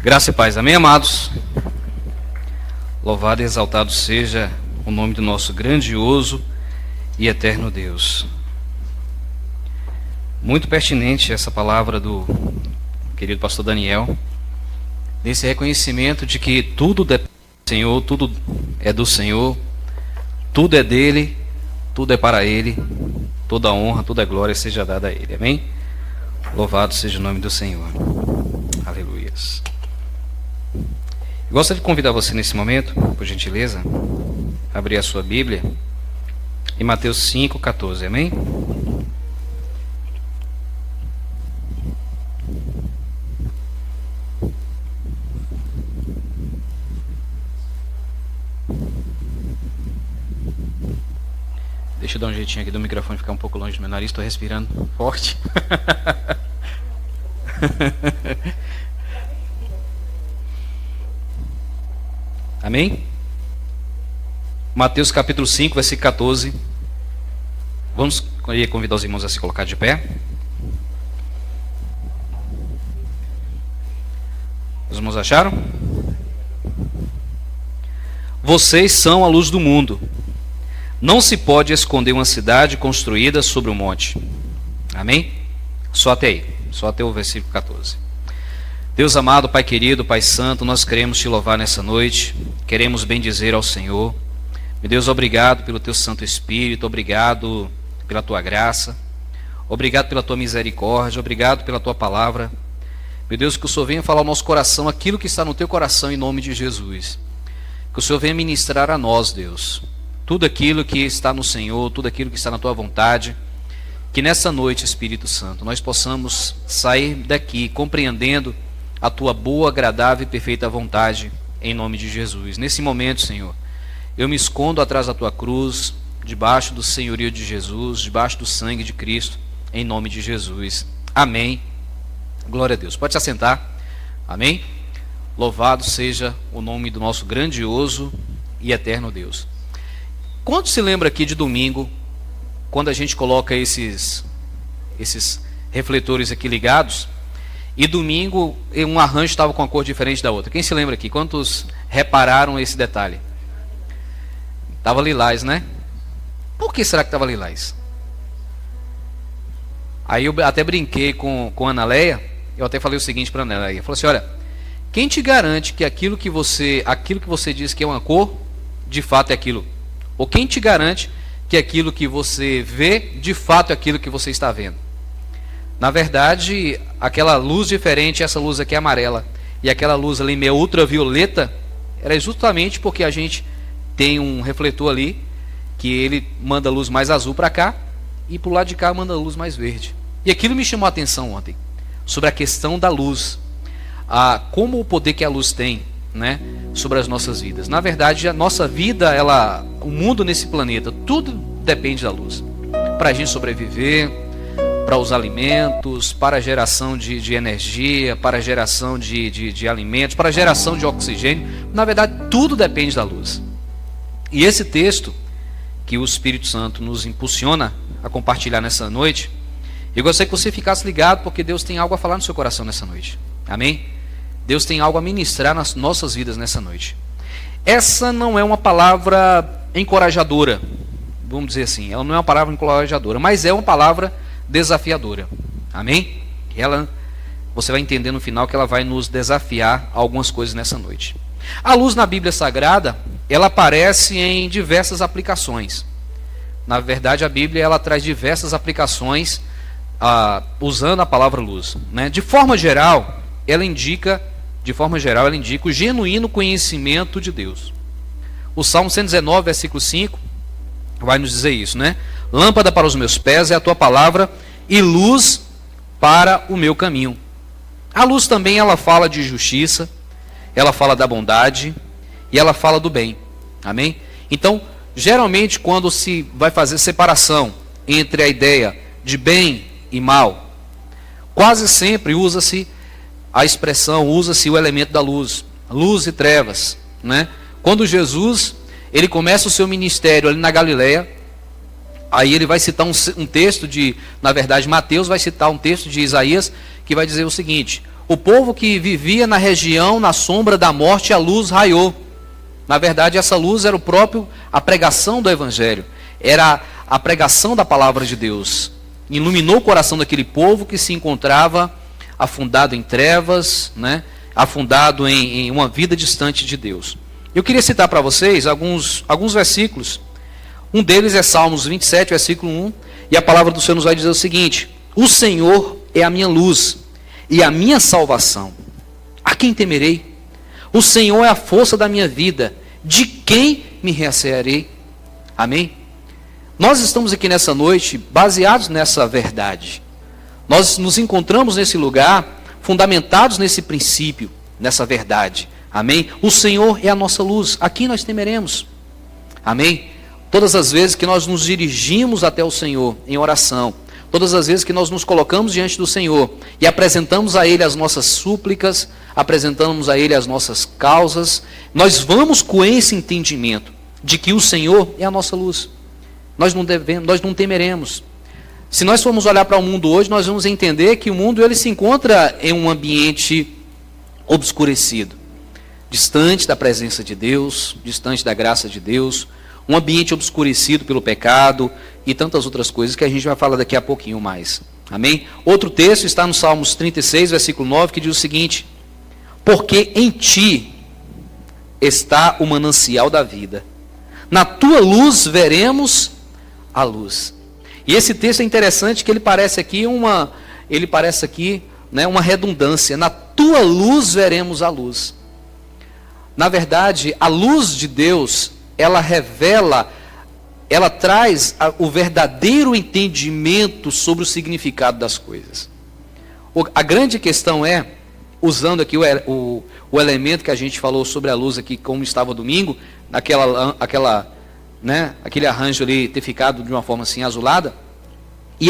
Graça e paz, amém, amados? Louvado e exaltado seja o nome do nosso grandioso e eterno Deus. Muito pertinente essa palavra do querido pastor Daniel, nesse reconhecimento de que tudo depende do Senhor, tudo é do Senhor, tudo é dele, tudo é para ele, toda honra, toda glória seja dada a ele, amém? Louvado seja o nome do Senhor. Aleluias. Gostaria de convidar você nesse momento, por gentileza, a abrir a sua Bíblia em Mateus 5,14, amém? Deixa eu dar um jeitinho aqui do microfone ficar um pouco longe do meu nariz, estou respirando forte. Amém? Mateus capítulo 5, versículo 14. Vamos convidar os irmãos a se colocar de pé. Os irmãos acharam? Vocês são a luz do mundo. Não se pode esconder uma cidade construída sobre um monte. Amém? Só até aí. Só até o versículo 14. Deus amado, Pai querido, Pai santo, nós queremos te louvar nessa noite. Queremos bendizer ao Senhor. Meu Deus, obrigado pelo teu Santo Espírito. Obrigado pela tua graça. Obrigado pela tua misericórdia. Obrigado pela tua palavra. Meu Deus, que o Senhor venha falar ao nosso coração aquilo que está no teu coração em nome de Jesus. Que o Senhor venha ministrar a nós, Deus, tudo aquilo que está no Senhor, tudo aquilo que está na tua vontade. Que nessa noite, Espírito Santo, nós possamos sair daqui compreendendo a tua boa, agradável e perfeita vontade, em nome de Jesus. Nesse momento, Senhor, eu me escondo atrás da tua cruz, debaixo do senhorio de Jesus, debaixo do sangue de Cristo, em nome de Jesus. Amém. Glória a Deus. Pode se assentar. Amém. Louvado seja o nome do nosso grandioso e eterno Deus. Quanto se lembra aqui de domingo, quando a gente coloca esses refletores aqui ligados, e domingo um arranjo estava com uma cor diferente da outra? Quem se lembra aqui? Quantos repararam esse detalhe? Estava lilás, né? Por que será que estava lilás? Aí eu até brinquei com a Ana Leia, eu até falei o seguinte para a Ana Leia, eu falei assim, olha, quem te garante que aquilo que você diz que é uma cor, de fato é aquilo? Ou quem te garante que aquilo que você vê, de fato é aquilo que você está vendo? Na verdade, aquela luz diferente, essa luz aqui é amarela, e aquela luz ali meio ultravioleta, era justamente porque a gente tem um refletor ali, que ele manda luz mais azul para cá, e para o lado de cá manda luz mais verde. E aquilo me chamou a atenção ontem, sobre a questão da luz, como o poder que a luz tem, né, sobre as nossas vidas. Na verdade, a nossa vida, o mundo nesse planeta, tudo depende da luz. Para a gente sobreviver, para os alimentos, para a geração de energia, para a geração de alimentos, para a geração de oxigênio. Na verdade, tudo depende da luz. E esse texto que o Espírito Santo nos impulsiona a compartilhar nessa noite, eu gostaria que você ficasse ligado, porque Deus tem algo a falar no seu coração nessa noite. Amém? Deus tem algo a ministrar nas nossas vidas nessa noite. Essa não é uma palavra encorajadora, vamos dizer assim, ela não é uma palavra encorajadora, mas é uma palavra desafiadora. Amém? Você vai entender no final que ela vai nos desafiar a algumas coisas nessa noite. A luz na Bíblia Sagrada, ela aparece em diversas aplicações. Na verdade, a Bíblia ela traz diversas aplicações usando a palavra luz, né? De forma geral, ela indica o genuíno conhecimento de Deus. O Salmo 119, versículo 5, vai nos dizer isso, né? Lâmpada para os meus pés é a tua palavra e luz para o meu caminho. A luz também ela fala de justiça, ela fala da bondade e ela fala do bem. Amém? Então, geralmente quando se vai fazer separação entre a ideia de bem e mal, quase sempre usa-se o elemento da luz, luz e trevas, né? Quando Jesus, ele começa o seu ministério ali na Galileia, Aí ele vai citar um texto de, na verdade, Mateus vai citar um texto de Isaías que vai dizer o seguinte: O povo que vivia na região, na sombra da morte, a luz raiou. Na verdade, essa luz era a pregação do Evangelho. Era a pregação da palavra de Deus. Iluminou o coração daquele povo que se encontrava afundado em trevas, né? Afundado em uma vida distante de Deus. Eu queria citar para vocês alguns versículos. Um deles é Salmos 27, versículo 1. E a palavra do Senhor nos vai dizer o seguinte: o Senhor é a minha luz e a minha salvação. A quem temerei? O Senhor é a força da minha vida. De quem me recearei? Amém? Nós estamos aqui nessa noite baseados nessa verdade. Nós nos encontramos nesse lugar fundamentados nesse princípio, nessa verdade. Amém? O Senhor é a nossa luz. A quem nós temeremos? Amém? Todas as vezes que nós nos dirigimos até o Senhor em oração, todas as vezes que nós nos colocamos diante do Senhor e apresentamos a Ele as nossas súplicas, apresentamos a Ele as nossas causas, nós vamos com esse entendimento de que o Senhor é a nossa luz. Nós não temeremos. Se nós formos olhar para o mundo hoje, nós vamos entender que o mundo ele se encontra em um ambiente obscurecido, distante da presença de Deus, distante da graça de Deus, um ambiente obscurecido pelo pecado e tantas outras coisas que a gente vai falar daqui a pouquinho mais. Amém? Outro texto está no Salmos 36, versículo 9, que diz o seguinte: porque em ti está o manancial da vida, na tua luz veremos a luz. E esse texto é interessante que ele parece aqui uma redundância. Na tua luz veremos a luz. Na verdade, a luz de Deus, ela revela, ela traz o verdadeiro entendimento sobre o significado das coisas. A grande questão é, usando aqui o elemento que a gente falou sobre a luz aqui, como estava domingo, aquele arranjo ali ter ficado de uma forma assim azulada, e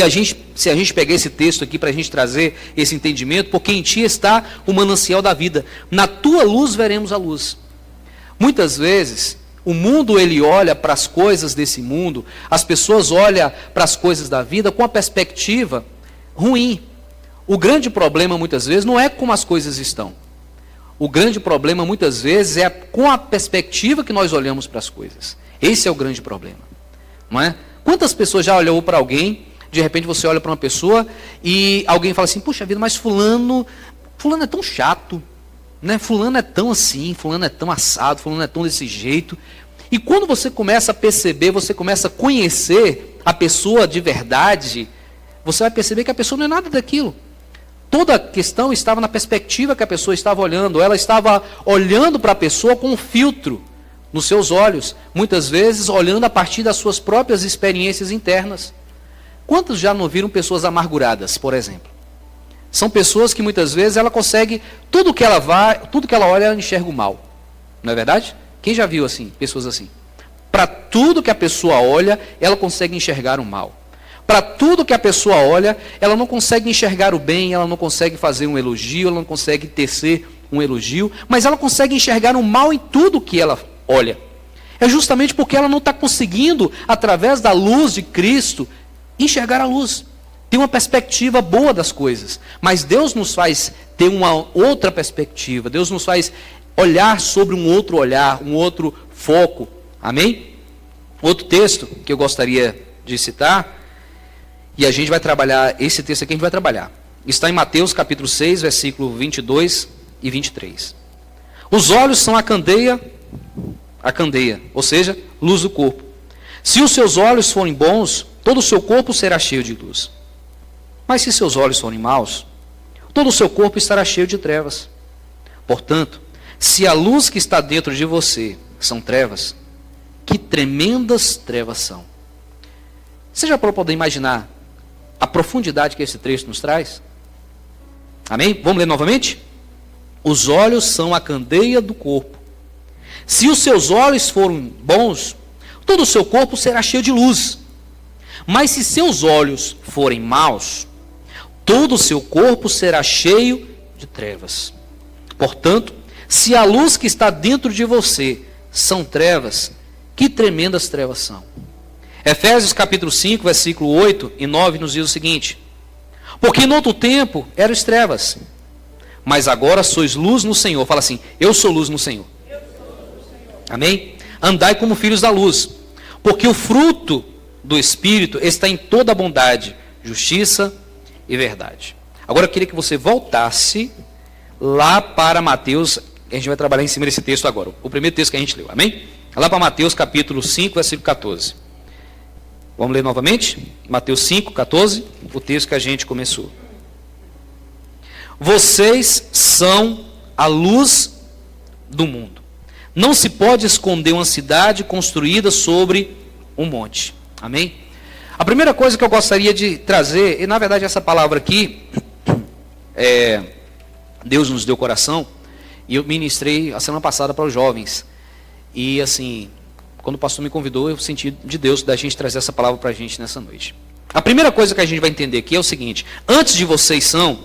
se a gente pegar esse texto aqui para a gente trazer esse entendimento, porque em ti está o manancial da vida, na tua luz veremos a luz. Muitas vezes o mundo ele olha para as coisas desse mundo, as pessoas olham para as coisas da vida com a perspectiva ruim. O grande problema muitas vezes não é como as coisas estão. O grande problema muitas vezes é com a perspectiva que nós olhamos para as coisas. Esse é o grande problema, não é? Quantas pessoas já olhou para alguém, de repente você olha para uma pessoa e alguém fala assim: puxa vida, mas fulano é tão chato, né? Fulano é tão assim, fulano é tão assado, fulano é tão desse jeito. E quando você começa a perceber, você começa a conhecer a pessoa de verdade, você vai perceber que a pessoa não é nada daquilo. Toda a questão estava na perspectiva que a pessoa estava olhando. Ela estava olhando para a pessoa com um filtro nos seus olhos, muitas vezes olhando a partir das suas próprias experiências internas. Quantos já não viram pessoas amarguradas, por exemplo? São pessoas que muitas vezes ela consegue, tudo que ela olha, ela enxerga o mal. Não é verdade? Quem já viu assim, pessoas assim? Para tudo que a pessoa olha, ela consegue enxergar o mal. Para tudo que a pessoa olha, ela não consegue enxergar o bem, ela não consegue fazer um elogio, ela não consegue tecer um elogio, mas ela consegue enxergar o mal em tudo que ela olha. É justamente porque ela não está conseguindo, através da luz de Cristo, enxergar a luz. Tem uma perspectiva boa das coisas. Mas Deus nos faz ter uma outra perspectiva. Deus nos faz olhar sobre um outro olhar, um outro foco. Amém? Outro texto que eu gostaria de citar, e a gente vai trabalhar, esse texto aqui a gente vai trabalhar. Está em Mateus capítulo 6, versículo 22 e 23. Os olhos são a candeia, ou seja, luz do corpo. Se os seus olhos forem bons, todo o seu corpo será cheio de luz. Mas se seus olhos forem maus, todo o seu corpo estará cheio de trevas. Portanto, se a luz que está dentro de você são trevas, que tremendas trevas são. Você já pode imaginar a profundidade que esse trecho nos traz? Amém? Vamos ler novamente? Os olhos são a candeia do corpo. Se os seus olhos forem bons, todo o seu corpo será cheio de luz. Mas se seus olhos forem maus, todo o seu corpo será cheio de trevas. Portanto, se a luz que está dentro de você são trevas, que tremendas trevas são. Efésios capítulo 5, versículo 8 e 9 nos diz o seguinte: porque no outro tempo eram trevas, mas agora sois luz no Senhor. Fala assim, eu sou luz no Senhor. Amém? Andai como filhos da luz, porque o fruto do Espírito está em toda a bondade, justiça e verdade. Agora eu queria que você voltasse lá para Mateus, a gente vai trabalhar em cima desse texto agora, o primeiro texto que a gente leu, amém? Lá para Mateus capítulo 5, versículo 14. Vamos ler novamente? Mateus 5, 14, o texto que a gente começou. Vocês são a luz do mundo. Não se pode esconder uma cidade construída sobre um monte. Amém? A primeira coisa que eu gostaria de trazer, e na verdade essa palavra aqui, Deus nos deu coração, e eu ministrei a semana passada para os jovens. E assim, quando o pastor me convidou, eu senti de Deus da gente trazer essa palavra para a gente nessa noite. A primeira coisa que a gente vai entender aqui é o seguinte: antes de vocês são,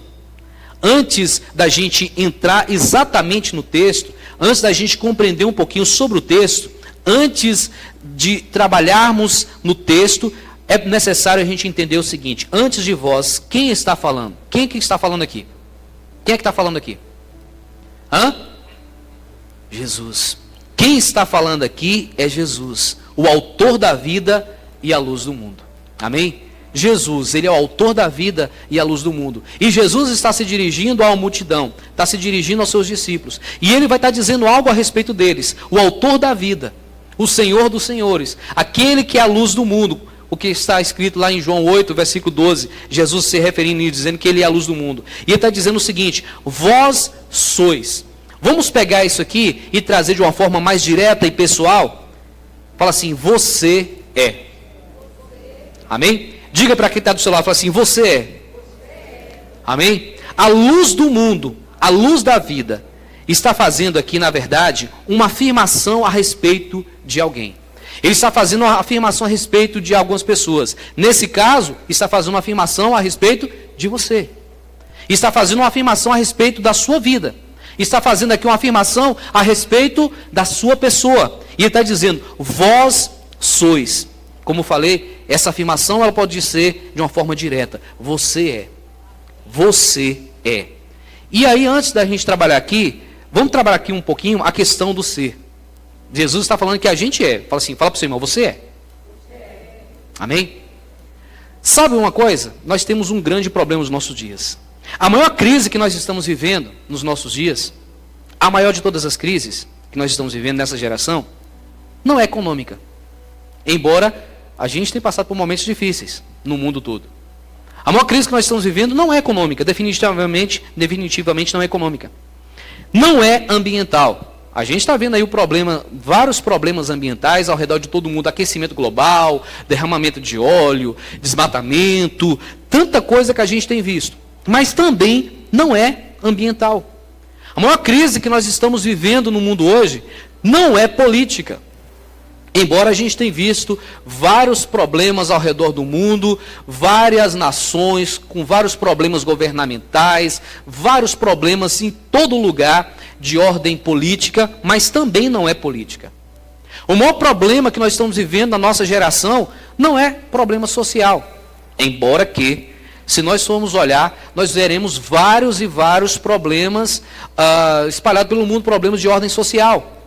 antes da gente entrar exatamente no texto, antes da gente compreender um pouquinho sobre o texto, antes de trabalharmos no texto, é necessário a gente entender o seguinte: antes de vós, quem está falando? Quem que está falando aqui? Quem é que está falando aqui? Jesus. Quem está falando aqui é Jesus, o autor da vida e a luz do mundo. Amém? Jesus, ele é o autor da vida e a luz do mundo. E Jesus está se dirigindo a uma multidão, está se dirigindo aos seus discípulos. E ele vai estar dizendo algo a respeito deles. O autor da vida, o Senhor dos senhores, aquele que é a luz do mundo. O que está escrito lá em João 8, versículo 12, Jesus se referindo e dizendo que ele é a luz do mundo. E ele está dizendo o seguinte: vós sois. Vamos pegar isso aqui e trazer de uma forma mais direta e pessoal? Fala assim, você é. Amém? Diga para quem está do seu lado, fala assim, você é. Amém? A luz do mundo, a luz da vida, está fazendo aqui, na verdade, uma afirmação a respeito de alguém. Ele está fazendo uma afirmação a respeito de algumas pessoas. Nesse caso, está fazendo uma afirmação a respeito de você. Está fazendo uma afirmação a respeito da sua vida. Está fazendo aqui uma afirmação a respeito da sua pessoa. E ele está dizendo, vós sois. Como eu falei, essa afirmação ela pode ser de uma forma direta. Você é. Você é. E aí, antes da gente trabalhar aqui, vamos trabalhar aqui um pouquinho a questão do ser. Jesus está falando que a gente é. Fala assim, fala para o seu irmão, você é. Amém? Sabe uma coisa? Nós temos um grande problema nos nossos dias. A maior crise que nós estamos vivendo nos nossos dias, a maior de todas as crises que nós estamos vivendo nessa geração, não é econômica. Embora a gente tenha passado por momentos difíceis no mundo todo. A maior crise que nós estamos vivendo não é econômica, definitivamente não é econômica. Não é ambiental. A gente está vendo aí vários problemas ambientais ao redor de todo mundo, aquecimento global, derramamento de óleo, desmatamento, tanta coisa que a gente tem visto. Mas também não é ambiental. A maior crise que nós estamos vivendo no mundo hoje não é política. Embora a gente tenha visto vários problemas ao redor do mundo, várias nações com vários problemas governamentais, vários problemas em todo lugar de ordem política, mas também não é política. O maior problema que nós estamos vivendo na nossa geração não é problema social. Embora que, se nós formos olhar, nós veremos vários e vários problemas espalhados pelo mundo, problemas de ordem social.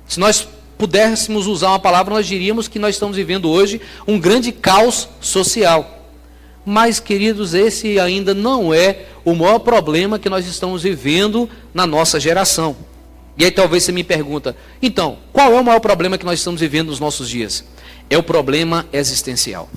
Se nós pudéssemos usar uma palavra, nós diríamos que nós estamos vivendo hoje um grande caos social. Mas, queridos, esse ainda não é o maior problema que nós estamos vivendo na nossa geração. E aí talvez você me pergunta, então, qual é o maior problema que nós estamos vivendo nos nossos dias? É o problema existencial.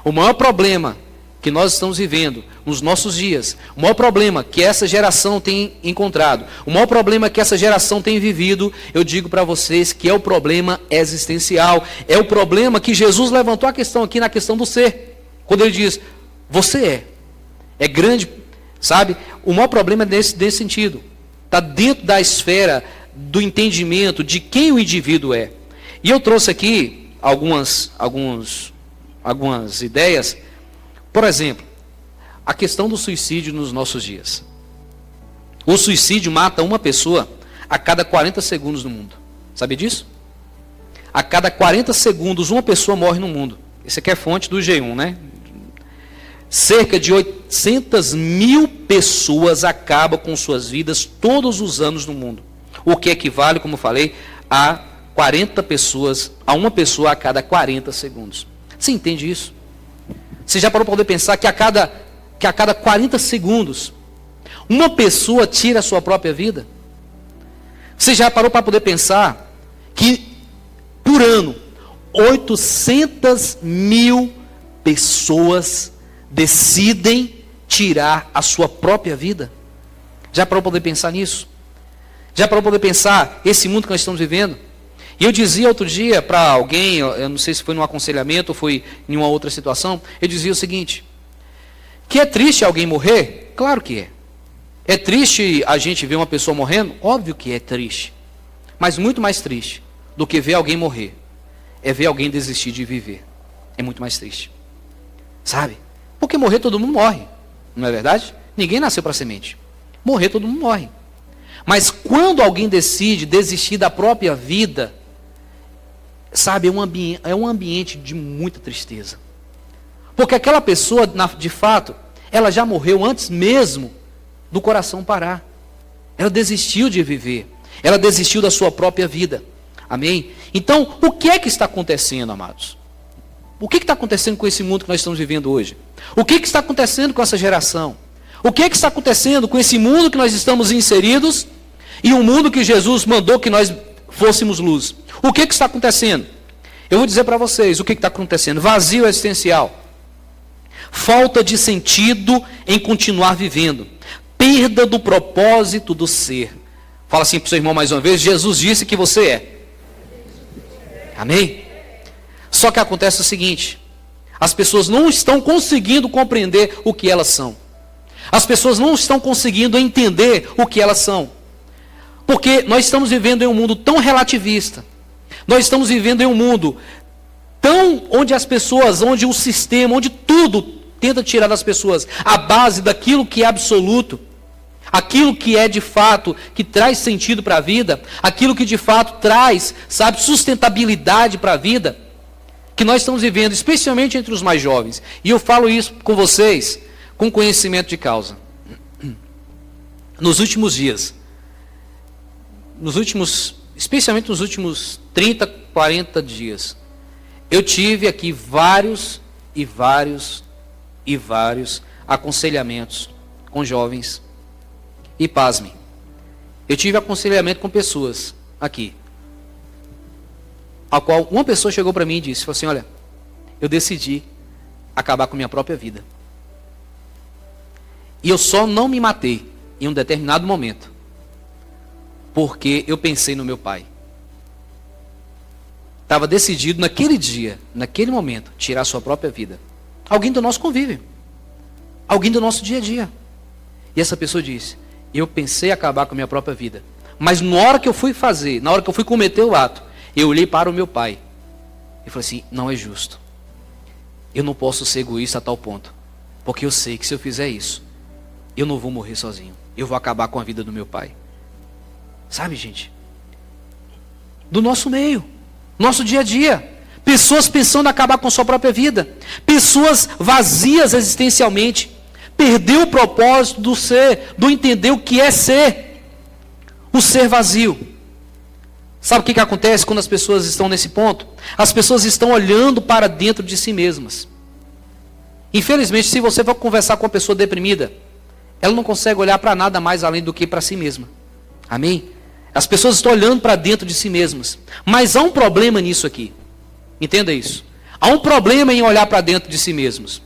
O maior problema que nós estamos vivendo nos nossos dias, o maior problema que essa geração tem encontrado, o maior problema que essa geração tem vivido, eu digo para vocês que é o problema existencial, é o problema que Jesus levantou a questão aqui na questão do ser, quando ele diz, você é grande, sabe? O maior problema é desse sentido, está dentro da esfera do entendimento de quem o indivíduo é. E eu trouxe aqui algumas ideias. Por exemplo, a questão do suicídio nos nossos dias. O suicídio mata uma pessoa a cada 40 segundos no mundo. Sabe disso? A cada 40 segundos uma pessoa morre no mundo. Isso aqui é fonte do G1, né? cerca de 800 mil pessoas acabam com suas vidas todos os anos no mundo. O que equivale, como eu falei, a 40 pessoas, a uma pessoa a cada 40 segundos. Você entende isso? Você já parou para poder pensar que a cada 40 segundos, uma pessoa tira a sua própria vida? Você já parou para poder pensar que, por ano, 800 mil pessoas decidem tirar a sua própria vida? Já parou para poder pensar nisso? Já parou para poder pensar esse mundo que nós estamos vivendo? E eu dizia outro dia para alguém, eu não sei se foi num aconselhamento ou foi em uma outra situação, eu dizia o seguinte: que é triste alguém morrer? Claro que é. É triste a gente ver uma pessoa morrendo? Óbvio que é triste. Mas muito mais triste do que ver alguém morrer é ver alguém desistir de viver. É muito mais triste. Sabe? Porque morrer todo mundo morre. Não é verdade? Ninguém nasceu para semente. Morrer todo mundo morre. Mas quando alguém decide desistir da própria vida, sabe, é um ambiente de muita tristeza. Porque aquela pessoa, de fato, ela já morreu antes mesmo do coração parar. Ela desistiu de viver. Ela desistiu da sua própria vida. Amém? Então, o que é que está acontecendo, amados? O que está acontecendo com esse mundo que nós estamos vivendo hoje? O que está acontecendo com essa geração? O que está acontecendo com esse mundo que nós estamos inseridos e um mundo que Jesus mandou que nós fôssemos luz? O que está acontecendo? Eu vou dizer para vocês o que está acontecendo. Vazio existencial. Falta de sentido em continuar vivendo. Perda do propósito do ser. Fala assim para o seu irmão mais uma vez: Jesus disse que você é. Amém? Só que acontece o seguinte: as pessoas não estão conseguindo compreender o que elas são. As pessoas não estão conseguindo entender o que elas são. Porque nós estamos vivendo em um mundo tão relativista. Nós estamos vivendo em um mundo onde as pessoas, onde o sistema, onde tudo tenta tirar das pessoas a base daquilo que é absoluto, aquilo que é de fato, que traz sentido para a vida, aquilo que de fato traz, sabe, sustentabilidade para a vida, que nós estamos vivendo, especialmente entre os mais jovens. E eu falo isso com vocês com conhecimento de causa. Nos últimos dias, especialmente nos últimos 30, 40 dias, eu tive aqui vários aconselhamentos com jovens. E pasmem, eu tive aconselhamento com pessoas aqui, a qual uma pessoa chegou para mim e disse, falou assim: olha, eu decidi acabar com minha própria vida. E eu só não me matei em um determinado momento, porque eu pensei no meu pai. Estava decidido naquele dia, naquele momento, tirar a sua própria vida. Alguém do nosso convívio. Alguém do nosso dia a dia. E essa pessoa disse: eu pensei em acabar com a minha própria vida. Mas na hora que eu fui fazer, na hora que eu fui cometer o ato, eu olhei para o meu pai. E falei assim: não é justo. Eu não posso ser egoísta a tal ponto. Porque eu sei que se eu fizer isso, eu não vou morrer sozinho. Eu vou acabar com a vida do meu pai. Sabe, gente? Do nosso meio. Nosso dia a dia. Pessoas pensando em acabar com a sua própria vida. Pessoas vazias existencialmente. Perdeu o propósito do ser, do entender o que é ser. O ser vazio. Sabe o que acontece quando as pessoas estão nesse ponto? As pessoas estão olhando para dentro de si mesmas. Infelizmente, se você for conversar com uma pessoa deprimida, ela não consegue olhar para nada mais além do que para si mesma. Amém? As pessoas estão olhando para dentro de si mesmas. Mas há um problema nisso aqui. Entenda isso. Há um problema em olhar para dentro de si mesmos.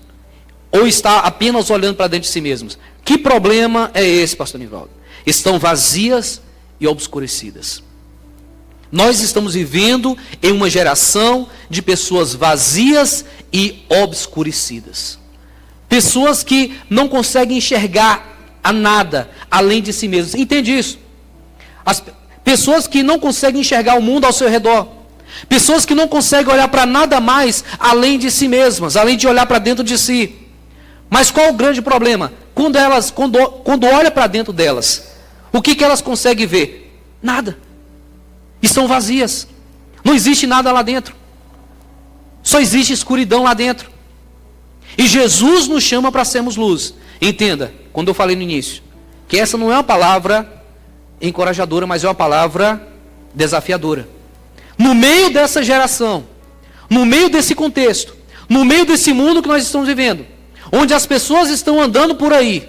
Ou está apenas olhando para dentro de si mesmos. Que problema é esse, pastor Nivaldo? Estão vazias e obscurecidas. Nós estamos vivendo em uma geração de pessoas vazias e obscurecidas. Pessoas que não conseguem enxergar a nada além de si mesmas. Entende isso? As pessoas que não conseguem enxergar o mundo ao seu redor. Pessoas que não conseguem olhar para nada mais além de si mesmas, além de olhar para dentro de si. Mas qual o grande problema? Quando olha para dentro delas, o que elas conseguem ver? Nada. Estão vazias. Não existe nada lá dentro. Só existe escuridão lá dentro. E Jesus nos chama para sermos luz. Entenda, quando eu falei no início, que essa não é uma palavra encorajadora, mas é uma palavra desafiadora. No meio dessa geração, no meio desse contexto, no meio desse mundo que nós estamos vivendo, onde as pessoas estão andando por aí,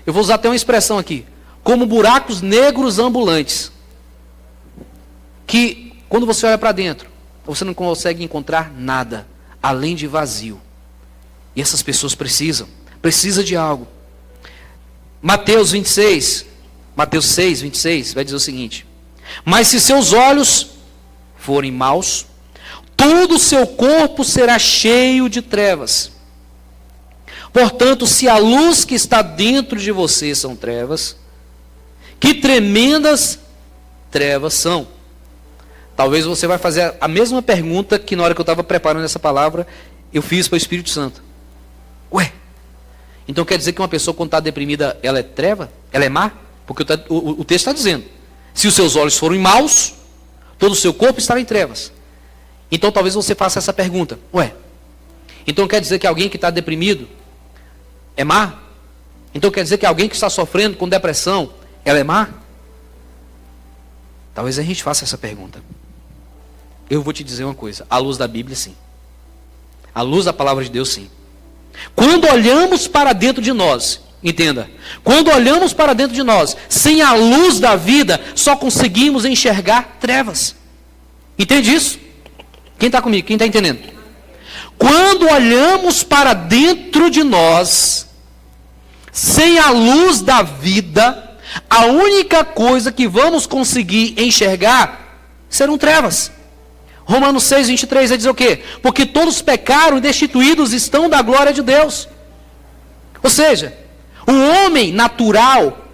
eu vou usar até uma expressão aqui, como buracos negros ambulantes, que quando você olha para dentro, você não consegue encontrar nada, além de vazio. E essas pessoas precisam de algo. Mateus 6, 26, vai dizer o seguinte: mas se seus olhos forem maus, todo o seu corpo será cheio de trevas. Portanto, se a luz que está dentro de você são trevas, que tremendas trevas são. Talvez você vai fazer a mesma pergunta que na hora que eu estava preparando essa palavra, eu fiz para o Espírito Santo. Ué, então quer dizer que uma pessoa quando está deprimida, ela é treva? Ela é má? Porque o texto está dizendo, se os seus olhos forem maus, todo o seu corpo estará em trevas. Então talvez você faça essa pergunta. Ué, então quer dizer que alguém que está deprimido é má? Então quer dizer que alguém que está sofrendo com depressão, ela é má? Talvez a gente faça essa pergunta. Eu vou te dizer uma coisa, à luz da Bíblia, sim. À luz da palavra de Deus, sim. Quando olhamos para dentro de nós, entenda, quando olhamos para dentro de nós, sem a luz da vida, só conseguimos enxergar trevas. Entende isso? Quem está comigo? Quem está entendendo? Quando olhamos para dentro de nós, sem a luz da vida, a única coisa que vamos conseguir enxergar serão trevas. Romanos 6, 23 vai dizer o quê? Porque todos pecaram e destituídos estão da glória de Deus. Ou seja, o homem natural,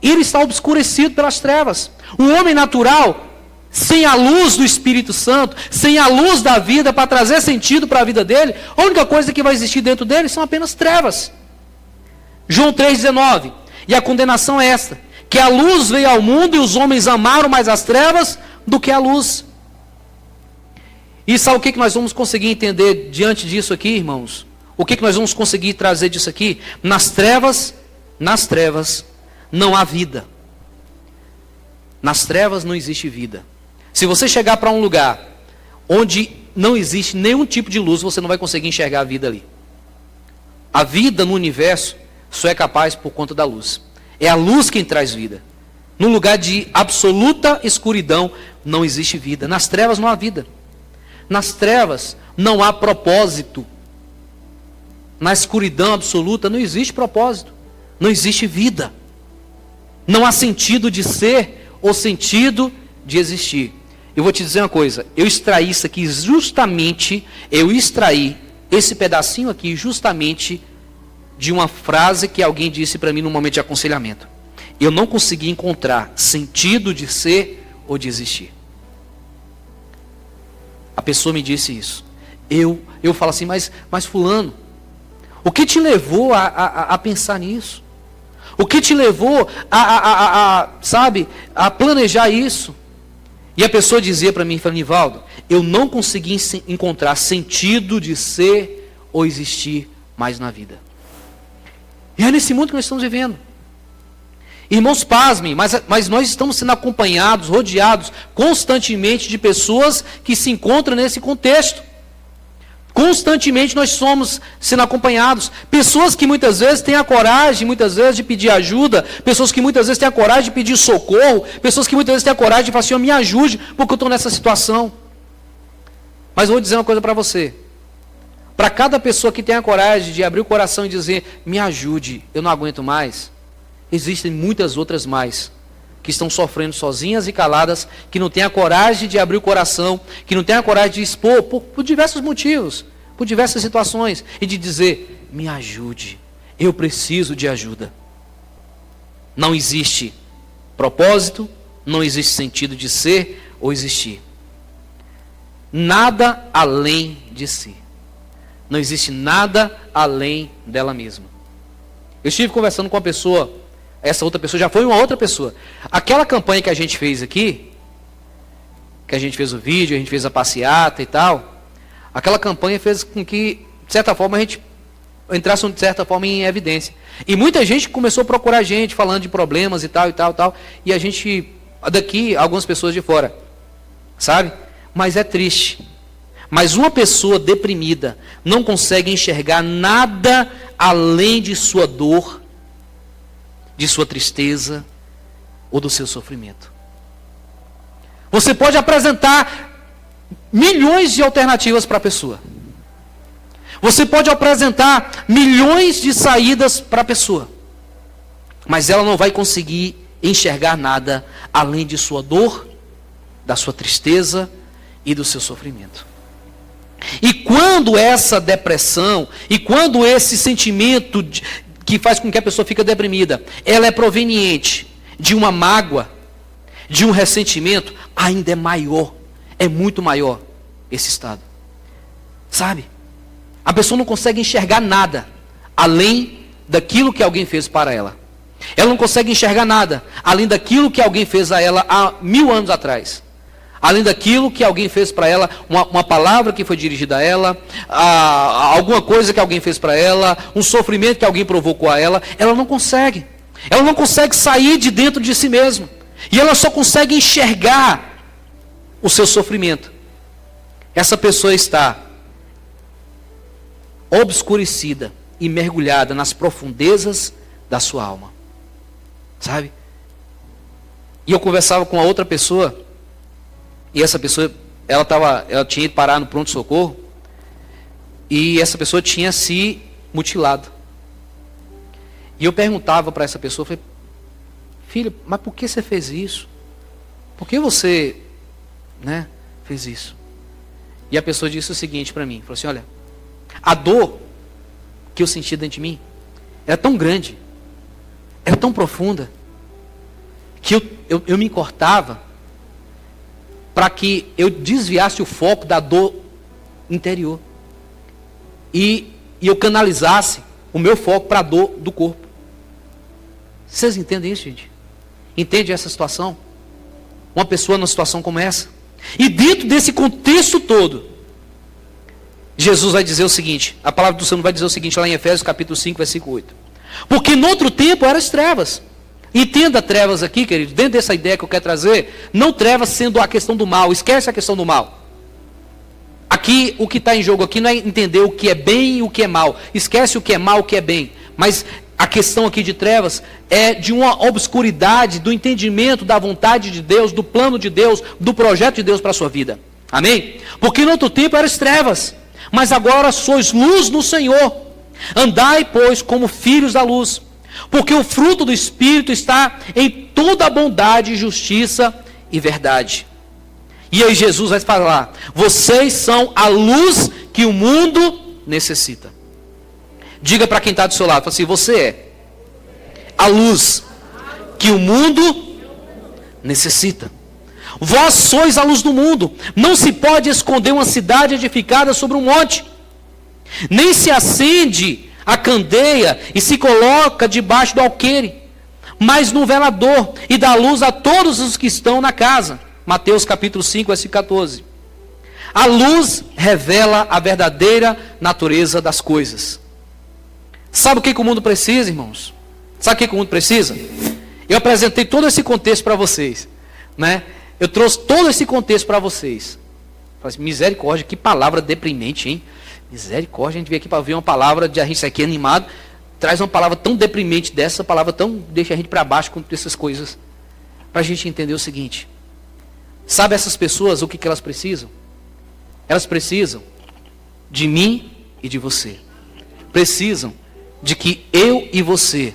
ele está obscurecido pelas trevas. O homem natural, sem a luz do Espírito Santo, sem a luz da vida para trazer sentido para a vida dele, a única coisa que vai existir dentro dele são apenas trevas. João 3,19. E a condenação é esta, que a luz veio ao mundo e os homens amaram mais as trevas do que a luz. E sabe o que nós vamos conseguir entender diante disso aqui, irmãos? O que nós vamos conseguir trazer disso aqui? Nas trevas não há vida. Nas trevas não existe vida. Se você chegar para um lugar onde não existe nenhum tipo de luz, você não vai conseguir enxergar a vida ali. A vida no universo só é capaz por conta da luz. É a luz quem traz vida. No lugar de absoluta escuridão não existe vida. Nas trevas não há vida. Nas trevas não há propósito. Na escuridão absoluta não existe propósito. Não existe vida. Não há sentido de ser ou sentido de existir. Eu vou te dizer uma coisa. Eu extraí isso aqui justamente, eu extraí esse pedacinho aqui justamente de uma frase que alguém disse para mim no momento de aconselhamento. Eu não consegui encontrar sentido de ser ou de existir. A pessoa me disse isso. Eu falo assim, mas fulano, o que te levou a pensar nisso? O que te levou a planejar isso? E a pessoa dizia para mim, Nivaldo, eu não consegui encontrar sentido de ser ou existir mais na vida. E é nesse mundo que nós estamos vivendo. Irmãos, pasmem, mas nós estamos sendo acompanhados, rodeados constantemente de pessoas que se encontram nesse contexto. Constantemente nós somos sendo acompanhados. Pessoas que muitas vezes têm a coragem, muitas vezes, de pedir ajuda. Pessoas que muitas vezes têm a coragem de pedir socorro. Pessoas que muitas vezes têm a coragem de falar assim, me ajude, porque eu estou nessa situação. Mas eu vou dizer uma coisa para você. Para cada pessoa que tem a coragem de abrir o coração e dizer, me ajude, eu não aguento mais, existem muitas outras mais, que estão sofrendo sozinhas e caladas, que não têm a coragem de abrir o coração, que não têm a coragem de expor, por diversos motivos, por diversas situações, e de dizer, me ajude, eu preciso de ajuda. Não existe propósito, não existe sentido de ser ou existir. Nada além de si. Não existe nada além dela mesma. Eu estive conversando com uma pessoa, essa outra pessoa já foi uma outra pessoa. Aquela campanha que a gente fez aqui, que a gente fez o vídeo, a gente fez a passeata e tal, aquela campanha fez com que de certa forma, a gente entrasse, de certa forma, em evidência. E muita gente começou a procurar a gente, falando de problemas e tal, e tal, e tal. E a gente, daqui, algumas pessoas de fora. Sabe? Mas é triste. Mas uma pessoa deprimida não consegue enxergar nada além de sua dor, de sua tristeza ou do seu sofrimento. Você pode apresentar milhões de alternativas para a pessoa. Você pode apresentar milhões de saídas para a pessoa. Mas ela não vai conseguir enxergar nada além de sua dor, da sua tristeza e do seu sofrimento. E quando essa depressão, e quando esse sentimento que faz com que a pessoa fique deprimida, ela é proveniente de uma mágoa, de um ressentimento, ainda é maior, é muito maior esse estado. Sabe? A pessoa não consegue enxergar nada além daquilo que alguém fez para ela. Ela não consegue enxergar nada além daquilo que alguém fez a ela há 1000 anos atrás. Além daquilo que alguém fez para ela, uma palavra que foi dirigida a ela, alguma coisa que alguém fez para ela, um sofrimento que alguém provocou a ela, ela não consegue. Ela não consegue sair de dentro de si mesma. E ela só consegue enxergar o seu sofrimento. Essa pessoa está obscurecida e mergulhada nas profundezas da sua alma. Sabe? E eu conversava com a outra pessoa, e essa pessoa, ela tinha ido parar no pronto-socorro, e essa pessoa tinha se mutilado. E eu perguntava para essa pessoa, falei, filho, mas por que você fez isso? Por que você, fez isso? E a pessoa disse o seguinte para mim, falou assim, olha, a dor que eu senti dentro de mim era tão grande, era tão profunda, que eu me cortava para que eu desviasse o foco da dor interior. E eu canalizasse o meu foco para a dor do corpo. Vocês entendem isso, gente? Entende essa situação? Uma pessoa numa situação como essa. E dentro desse contexto todo, Jesus vai dizer o seguinte, a palavra do Senhor vai dizer o seguinte, lá em Efésios capítulo 5, versículo 8. Porque no outro tempo eram as trevas. Entenda trevas aqui, querido, dentro dessa ideia que eu quero trazer, não trevas sendo a questão do mal, esquece a questão do mal. Aqui, o que está em jogo aqui não é entender o que é bem e o que é mal. Esquece o que é mal e o que é bem. Mas a questão aqui de trevas é de uma obscuridade do entendimento da vontade de Deus, do plano de Deus, do projeto de Deus para a sua vida. Amém? Porque no outro tempo eram as trevas, mas agora sois luz no Senhor. Andai, pois, como filhos da luz. Porque o fruto do Espírito está em toda a bondade, justiça e verdade. E aí Jesus vai falar, vocês são a luz que o mundo necessita. Diga para quem está do seu lado, fala assim, você é a luz que o mundo necessita. Vós sois a luz do mundo. Não se pode esconder uma cidade edificada sobre um monte. Nem se acende a candeia e se coloca debaixo do alqueire, mas no velador, e dá luz a todos os que estão na casa. Mateus capítulo 5, versículo 14. A luz revela a verdadeira natureza das coisas. Sabe o que o mundo precisa, irmãos? Sabe o que o mundo precisa? Eu apresentei todo esse contexto para vocês, Eu trouxe todo esse contexto para vocês. Misericórdia, que palavra deprimente, hein? Misericórdia, a gente veio aqui para ouvir uma palavra de a gente aqui animado, traz uma palavra tão deprimente dessa, palavra tão, deixa a gente para baixo com essas coisas, para a gente entender o seguinte, sabe essas pessoas, o que elas precisam? Elas precisam de mim e de você, precisam de que eu e você,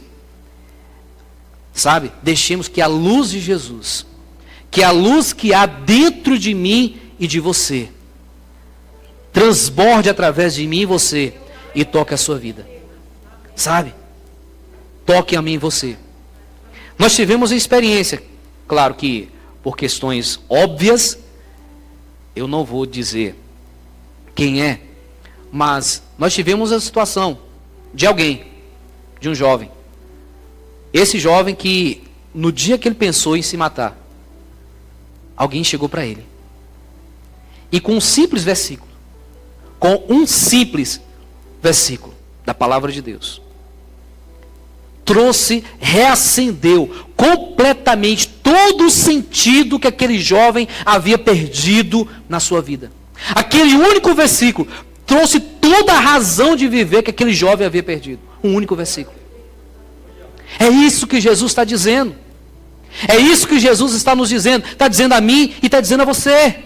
deixemos que a luz de Jesus, que a luz que há dentro de mim e de você, transborde através de mim e você e toque a sua vida. Toque a mim e você. Nós tivemos experiência, claro que por questões óbvias, eu não vou dizer quem é, mas nós tivemos a situação de alguém, de um jovem. Esse jovem que no dia que ele pensou em se matar, alguém chegou para ele. E com um simples versículo, com um simples versículo da palavra de Deus reacendeu completamente todo o sentido que aquele jovem havia perdido na sua vida. Aquele único versículo trouxe toda a razão de viver que aquele jovem havia perdido. Um único versículo. É isso que Jesus está dizendo. É isso que Jesus está nos dizendo. Está dizendo a mim e está dizendo a você.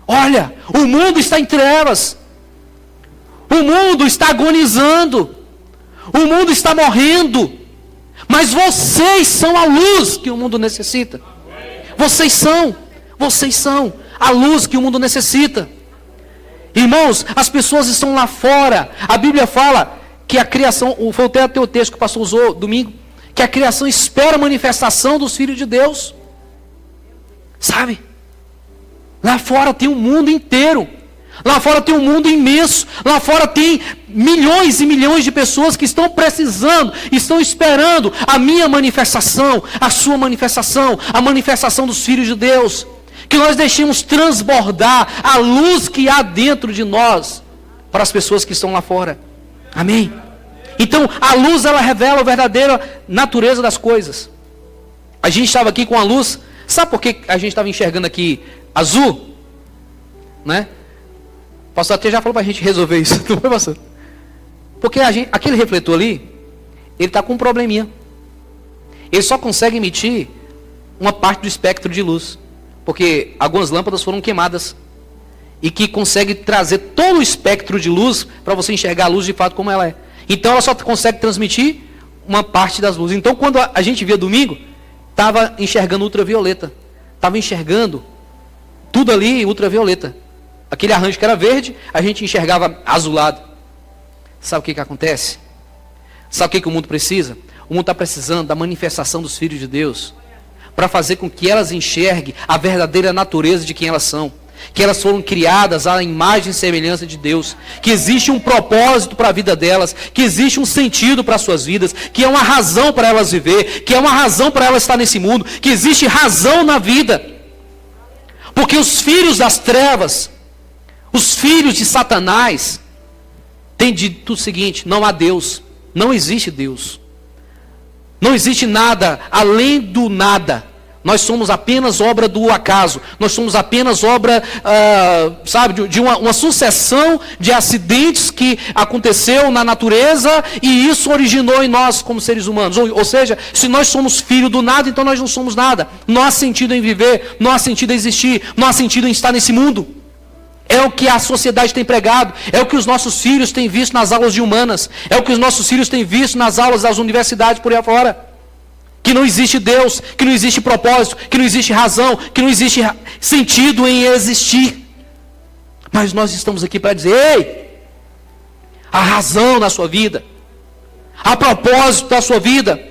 Olha, o mundo está em trevas. O mundo está agonizando. O mundo está morrendo. Mas vocês são a luz que o mundo necessita. Vocês são a luz que o mundo necessita. Irmãos, as pessoas estão lá fora. A Bíblia fala que a criação, foi até o texto que o pastor usou domingo, que a criação espera a manifestação dos filhos de Deus. Sabe? Lá fora tem um mundo inteiro. Lá fora tem um mundo imenso. Lá fora tem milhões e milhões de pessoas que estão precisando, estão esperando a minha manifestação, a sua manifestação, a manifestação dos filhos de Deus. Que nós deixemos transbordar a luz que há dentro de nós para as pessoas que estão lá fora. Amém? Então, a luz, ela revela a verdadeira natureza das coisas. A gente estava aqui com a luz. Sabe por que a gente estava enxergando aqui azul? Né? O pastor até já falou para a gente resolver isso. Não foi, pastor? Porque aquele refletor ali, ele está com um probleminha. Ele só consegue emitir uma parte do espectro de luz. Porque algumas lâmpadas foram queimadas. E que consegue trazer todo o espectro de luz para você enxergar a luz de fato como ela é. Então ela só consegue transmitir uma parte das luzes. Então quando a gente via domingo, estava enxergando ultravioleta. Estava enxergando tudo ali ultravioleta. Aquele arranjo que era verde, a gente enxergava azulado. Sabe o que acontece? Sabe o que o mundo precisa? O mundo está precisando da manifestação dos filhos de Deus. Para fazer com que elas enxerguem a verdadeira natureza de quem elas são. Que elas foram criadas à imagem e semelhança de Deus, que existe um propósito para a vida delas, que existe um sentido para as suas vidas, que é uma razão para elas viver, que é uma razão para elas estar nesse mundo, que existe razão na vida. Porque os filhos das trevas, os filhos de Satanás, têm dito o seguinte: não há Deus, não existe Deus, não existe nada além do nada. Nós somos apenas obra do acaso. Nós somos apenas obra, de uma sucessão de acidentes que aconteceu na natureza e isso originou em nós como seres humanos. Ou seja, se nós somos filho do nada, então nós não somos nada. Não há sentido em viver, não há sentido em existir, não há sentido em estar nesse mundo. É o que a sociedade tem pregado, é o que os nossos filhos têm visto nas aulas de humanas, é o que os nossos filhos têm visto nas aulas das universidades por aí afora. Que não existe Deus, que não existe propósito, que não existe razão, que não existe sentido em existir. Mas nós estamos aqui para dizer: ei, há razão na sua vida, há propósito na sua vida,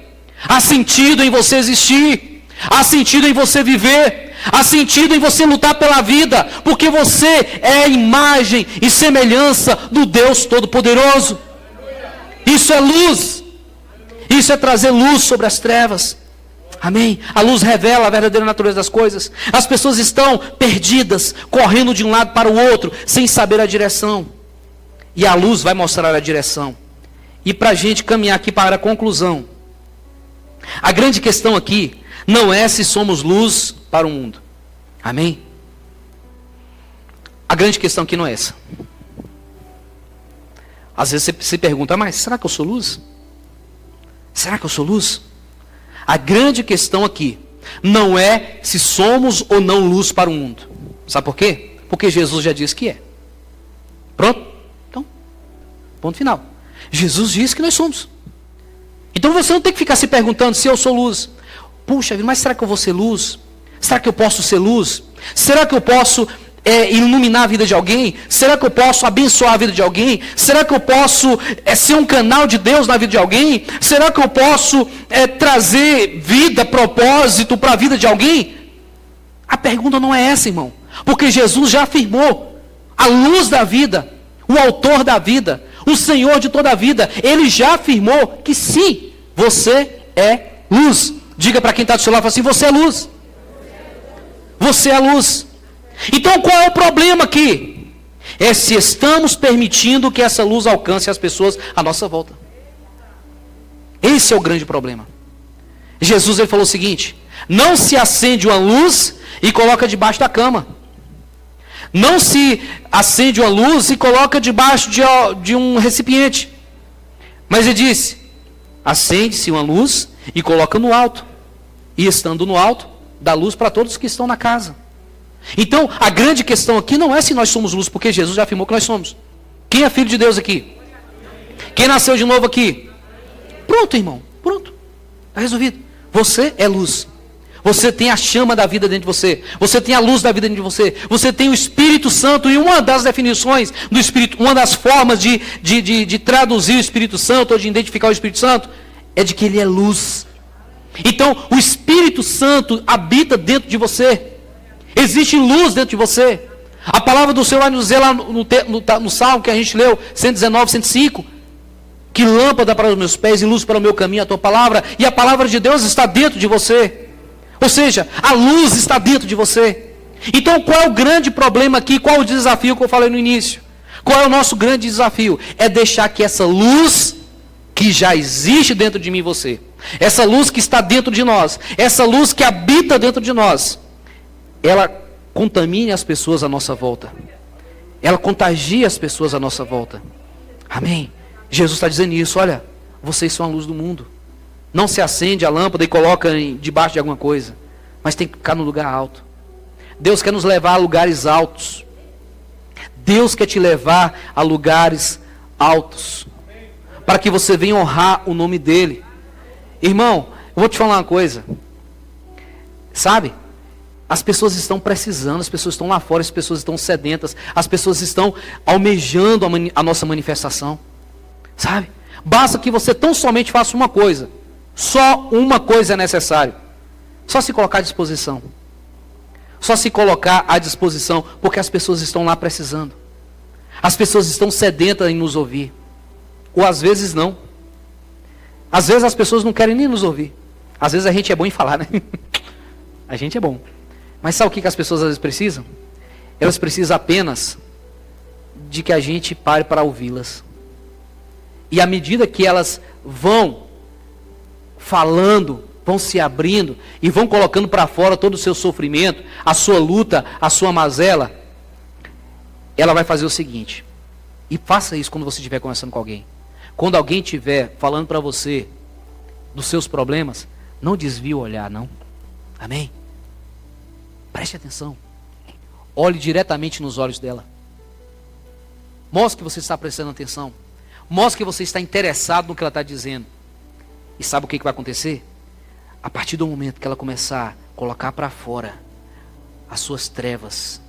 há sentido em você existir, há sentido em você viver, há sentido em você lutar pela vida, porque você é a imagem e semelhança do Deus Todo-Poderoso. Isso é luz. Isso é trazer luz sobre as trevas. Amém? A luz revela a verdadeira natureza das coisas. As pessoas estão perdidas, correndo de um lado para o outro, sem saber a direção. E a luz vai mostrar a direção. E para a gente caminhar aqui para a conclusão, a grande questão aqui não é se somos luz para o mundo. Amém? A grande questão aqui não é essa. Às vezes você se pergunta: mas será que eu sou luz? Será que eu sou luz? A grande questão aqui não é se somos ou não luz para o mundo. Sabe por quê? Porque Jesus já disse que é. Pronto? Então, ponto final. Jesus disse que nós somos. Então você não tem que ficar se perguntando se eu sou luz. Puxa, mas será que eu vou ser luz? Será que eu posso ser luz? Será que eu posso iluminar a vida de alguém? Será que eu posso abençoar a vida de alguém? Será que eu posso ser um canal de Deus na vida de alguém? Será que eu posso trazer vida, propósito para a vida de alguém? A pergunta não é essa, irmão. Porque Jesus já afirmou: a luz da vida, o autor da vida, o Senhor de toda a vida, Ele já afirmou que sim, você é luz. Diga para quem está do seu lado, fala assim: você é luz. Você é luz. Então qual é o problema aqui? é se estamos permitindo que essa luz alcance as pessoas à nossa volta. Esse é o grande problema. Jesus ele falou o seguinte: não se acende uma luz e coloca debaixo da cama. Não se acende uma luz e coloca debaixo de um recipiente. Mas ele disse: acende-se uma luz e coloca no alto. E estando no alto, dá luz para todos que estão na casa. Então, a grande questão aqui não é se nós somos luz, porque Jesus já afirmou que nós somos. Quem é filho de Deus aqui? Quem nasceu de novo aqui? Pronto, irmão, pronto. Está resolvido. Você é luz. Você tem a chama da vida dentro de você. Você tem a luz da vida dentro de você. Você tem o Espírito Santo. E uma das definições do Espírito, uma das formas de traduzir o Espírito Santo, ou de identificar o Espírito Santo, é de que ele é luz. Então, o Espírito Santo habita dentro de você. Existe luz dentro de você. A palavra do Senhor vai nos dizer lá no Salmo que a gente leu, 119, 105, que lâmpada para os meus pés e luz para o meu caminho, a tua palavra. E a palavra de Deus está dentro de você. Ou seja, a luz está dentro de você. Então, qual é o grande problema aqui? Qual é o desafio que eu falei no início? Qual é o nosso grande desafio? É deixar que essa luz que já existe dentro de mim e você, essa luz que está dentro de nós, essa luz que habita dentro de nós, ela contamine as pessoas à nossa volta. Ela contagia as pessoas à nossa volta. Amém? Jesus está dizendo isso. Olha, vocês são a luz do mundo. Não se acende a lâmpada e coloca debaixo de alguma coisa, mas tem que ficar no lugar alto. Deus quer nos levar a lugares altos. Deus quer te levar a lugares altos, para que você venha honrar o nome dele. Irmão, eu vou te falar uma coisa. Sabe? As pessoas estão precisando, as pessoas estão lá fora, as pessoas estão sedentas, as pessoas estão almejando a nossa manifestação. Sabe? Basta que você tão somente faça uma coisa. Só uma coisa é necessário. Só se colocar à disposição. Só se colocar à disposição, porque as pessoas estão lá precisando. As pessoas estão sedentas em nos ouvir. Ou às vezes não. Às vezes as pessoas não querem nem nos ouvir. Às vezes a gente é bom em falar, né? A gente é bom. Mas sabe o que as pessoas às vezes precisam? Elas precisam apenas de que a gente pare para ouvi-las. E à medida que elas vão falando, vão se abrindo e vão colocando para fora todo o seu sofrimento, a sua luta, a sua mazela, ela vai fazer o seguinte. E faça isso quando você estiver conversando com alguém. Quando alguém estiver falando para você dos seus problemas, não desvie o olhar, não. Amém? Preste atenção. Olhe diretamente nos olhos dela. Mostre que você está prestando atenção. Mostre que você está interessado no que ela está dizendo. E sabe o que vai acontecer? A partir do momento que ela começar a colocar para fora as suas trevas.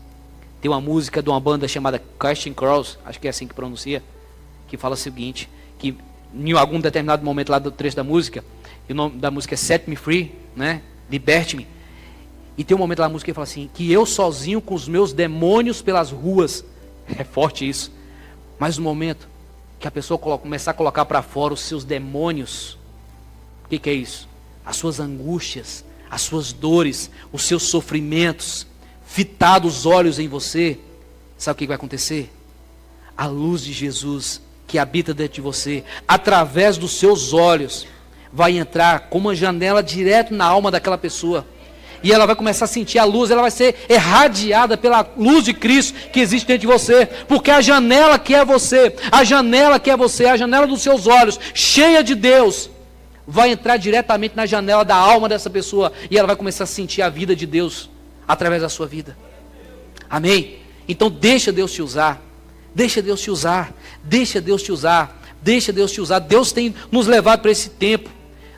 Tem uma música de uma banda chamada Casting Crows, acho que é assim que pronuncia, que fala o seguinte, que em algum determinado momento lá do trecho da música, e o nome da música é Set Me Free, né? Liberte-me. E tem um momento lá na música que fala assim, que eu sozinho com os meus demônios pelas ruas, é forte isso, mas no momento que a pessoa começar a colocar para fora os seus demônios, o que é isso? As suas angústias, as suas dores, os seus sofrimentos, fitados os olhos em você, sabe o que vai acontecer? A luz de Jesus que habita dentro de você, através dos seus olhos, vai entrar como uma janela direto na alma daquela pessoa. E ela vai começar a sentir a luz, ela vai ser irradiada pela luz de Cristo que existe dentro de você. Porque a janela que é você, a janela que é você, a janela dos seus olhos, cheia de Deus, vai entrar diretamente na janela da alma dessa pessoa. E ela vai começar a sentir a vida de Deus através da sua vida. Amém? Então deixa Deus te usar. Deixa Deus te usar. Deixa Deus te usar. Deixa Deus te usar. Deus tem nos levado para esse tempo.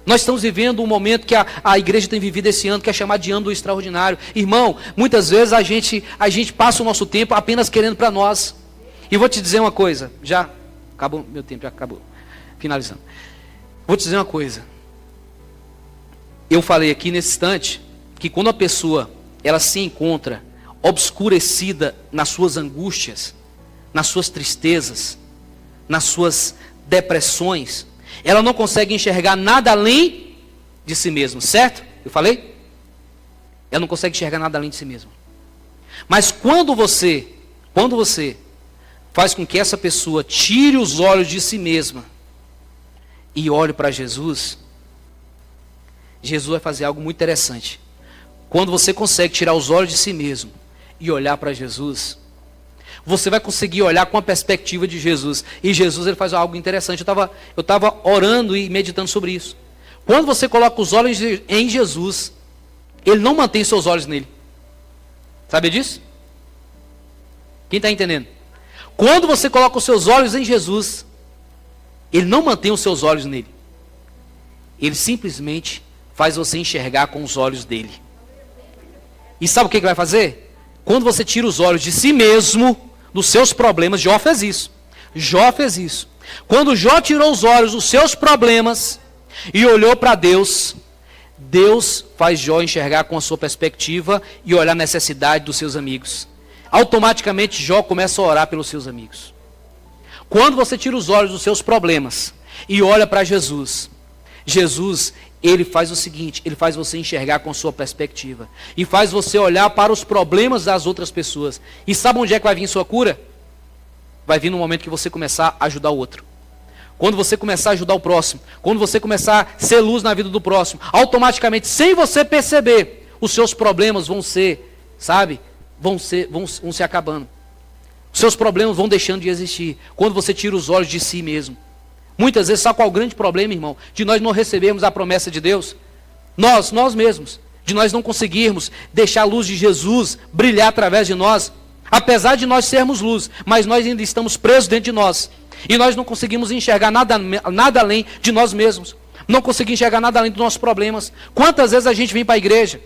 Nós estamos vivendo um momento que a igreja tem vivido esse ano, que é chamado de ano do extraordinário. Irmão, muitas vezes a gente passa o nosso tempo apenas querendo para nós. E vou te dizer uma coisa, já acabou, meu tempo já acabou, finalizando. Vou te dizer uma coisa. Eu falei aqui nesse instante, que quando a pessoa, ela se encontra obscurecida nas suas angústias, nas suas tristezas, nas suas depressões, ela não consegue enxergar nada além de si mesma, certo? Eu falei? Ela não consegue enxergar nada além de si mesma. Mas quando você faz com que essa pessoa tire os olhos de si mesma e olhe para Jesus, Jesus vai fazer algo muito interessante. Quando você consegue tirar os olhos de si mesmo e olhar para Jesus, você vai conseguir olhar com a perspectiva de Jesus. E Jesus, ele faz algo interessante. Eu estava orando e meditando sobre isso. Quando você coloca os olhos em Jesus, ele não mantém seus olhos nele. Sabe disso? Quem está entendendo? Quando você coloca os seus olhos em Jesus, ele não mantém os seus olhos nele. Ele simplesmente faz você enxergar com os olhos dele. E sabe o que ele vai fazer? Quando você tira os olhos de si mesmo, dos seus problemas, Jó fez isso. Jó fez isso. Quando Jó tirou os olhos dos seus problemas e olhou para Deus, Deus faz Jó enxergar com a sua perspectiva e olhar a necessidade dos seus amigos. Automaticamente Jó começa a orar pelos seus amigos. Quando você tira os olhos dos seus problemas e olha para Jesus, Jesus, ele faz o seguinte, ele faz você enxergar com a sua perspectiva. E faz você olhar para os problemas das outras pessoas. E sabe onde é que vai vir sua cura? Vai vir no momento que você começar a ajudar o outro. Quando você começar a ajudar o próximo. Quando você começar a ser luz na vida do próximo. Automaticamente, sem você perceber, os seus problemas vão ser, sabe? Vão se acabando. Os seus problemas vão deixando de existir. Quando você tira os olhos de si mesmo. Muitas vezes, sabe qual é o grande problema, irmão? De nós não recebermos a promessa de Deus? Nós mesmos. De nós não conseguirmos deixar a luz de Jesus brilhar através de nós. Apesar de nós sermos luz, mas nós ainda estamos presos dentro de nós. E nós não conseguimos enxergar nada além de nós mesmos. Não conseguimos enxergar nada além dos nossos problemas. Quantas vezes a gente vem para a igreja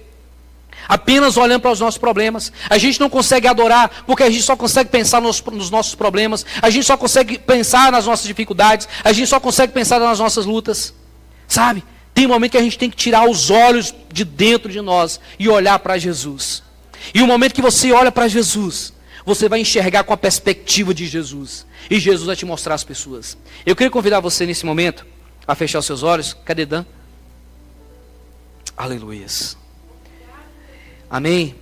apenas olhando para os nossos problemas? A gente não consegue adorar, porque a gente só consegue pensar nos nossos problemas. A gente só consegue pensar nas nossas dificuldades. A gente só consegue pensar nas nossas lutas. Sabe? Tem um momento que a gente tem que tirar os olhos de dentro de nós e olhar para Jesus. E o momento que você olha para Jesus, você vai enxergar com a perspectiva de Jesus. E Jesus vai te mostrar as pessoas. Eu queria convidar você nesse momento a fechar os seus olhos. Cadê Dan? Aleluias. Amém.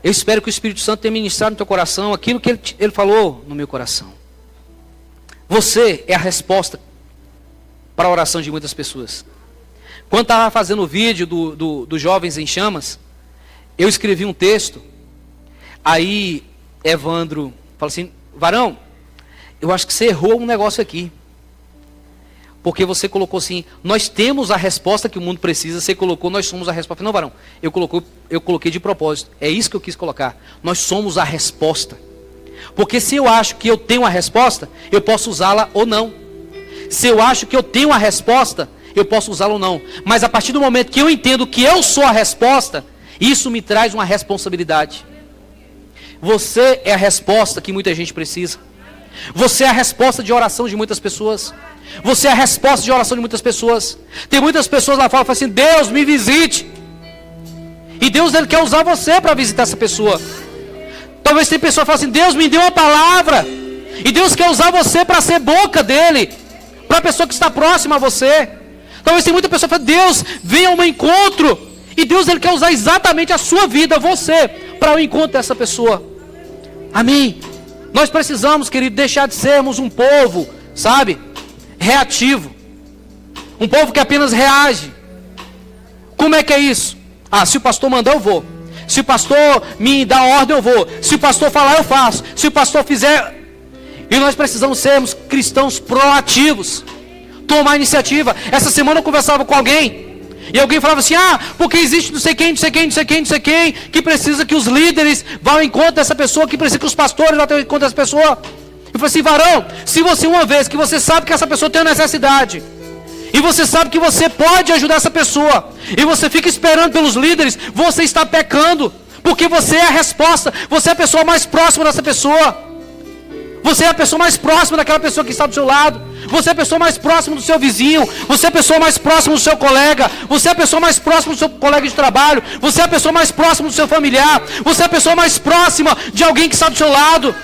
Eu espero que o Espírito Santo tenha ministrado no teu coração aquilo que ele falou no meu coração. Você é a resposta para a oração de muitas pessoas. Quando estava fazendo o vídeo dos Jovens em Chamas, eu escrevi um texto. Aí Evandro falou assim: Varão, eu acho que você errou um negócio aqui. Porque você colocou assim, nós temos a resposta que o mundo precisa. Você colocou, nós somos a resposta. Não, Varão, eu coloquei de propósito. É isso que eu quis colocar. Nós somos a resposta. Porque se eu acho que eu tenho a resposta, eu posso usá-la ou não. Se eu acho que eu tenho a resposta, eu posso usá-la ou não. Mas a partir do momento que eu entendo que eu sou a resposta, isso me traz uma responsabilidade. Você é a resposta que muita gente precisa. Você é a resposta de oração de muitas pessoas. Você é a resposta de oração de muitas pessoas. Tem muitas pessoas lá fora que falam assim: Deus, me visite. E Deus, ele quer usar você para visitar essa pessoa. Talvez tem pessoa que fala assim: Deus, me deu uma palavra. E Deus quer usar você para ser boca dele, para a pessoa que está próxima a você. Talvez tem muita pessoa que fala: Deus, venha ao meu encontro. E Deus, ele quer usar exatamente a sua vida, você, para o encontro dessa pessoa. Amém. Nós precisamos, querido, deixar de sermos um povo, sabe, reativo. Um povo que apenas reage. Como é que é isso? Ah, se o pastor mandar, eu vou. Se o pastor me dá ordem, eu vou. Se o pastor falar, eu faço. Se o pastor fizer... E nós precisamos sermos cristãos proativos. Tomar iniciativa. Essa semana eu conversava com alguém. E alguém falava assim: ah, porque existe não sei quem, que precisa que os líderes vá ao encontro dessa pessoa, que precisa que os pastores vá ao encontro dessa pessoa. Eu falei assim: Varão, se você uma vez que você sabe que essa pessoa tem uma necessidade, e você sabe que você pode ajudar essa pessoa, e você fica esperando pelos líderes, você está pecando, porque você é a resposta, você é a pessoa mais próxima dessa pessoa. Você é a pessoa mais próxima daquela pessoa que está do seu lado. Você é a pessoa mais próxima do seu vizinho. Você é a pessoa mais próxima do seu colega. Você é a pessoa mais próxima do seu colega de trabalho. Você é a pessoa mais próxima do seu familiar. Você é a pessoa mais próxima de alguém que está do seu lado.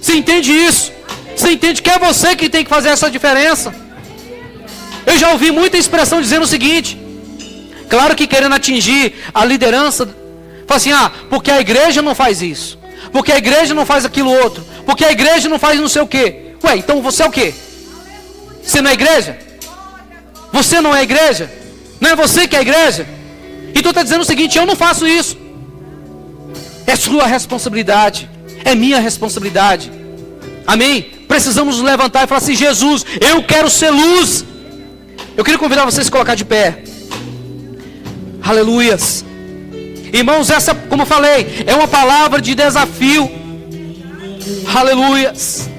Você entende isso? Você entende que é você que tem que fazer essa diferença? Eu já ouvi muita expressão dizendo o seguinte: claro que querendo atingir a liderança, fala assim: ah, porque a igreja não faz isso. porque a igreja não faz aquilo outro, porque a igreja não faz não sei o quê. Ué, então você é o quê? Você não é igreja? Você não é igreja? Não é você que é igreja? Então está dizendo o seguinte: eu não faço isso. É sua responsabilidade, é minha responsabilidade. Amém? Precisamos nos levantar e falar assim: Jesus, eu quero ser luz. Eu queria convidar vocês a se colocar de pé. Aleluias. Irmãos, essa, como eu falei, é uma palavra de desafio. Aleluias.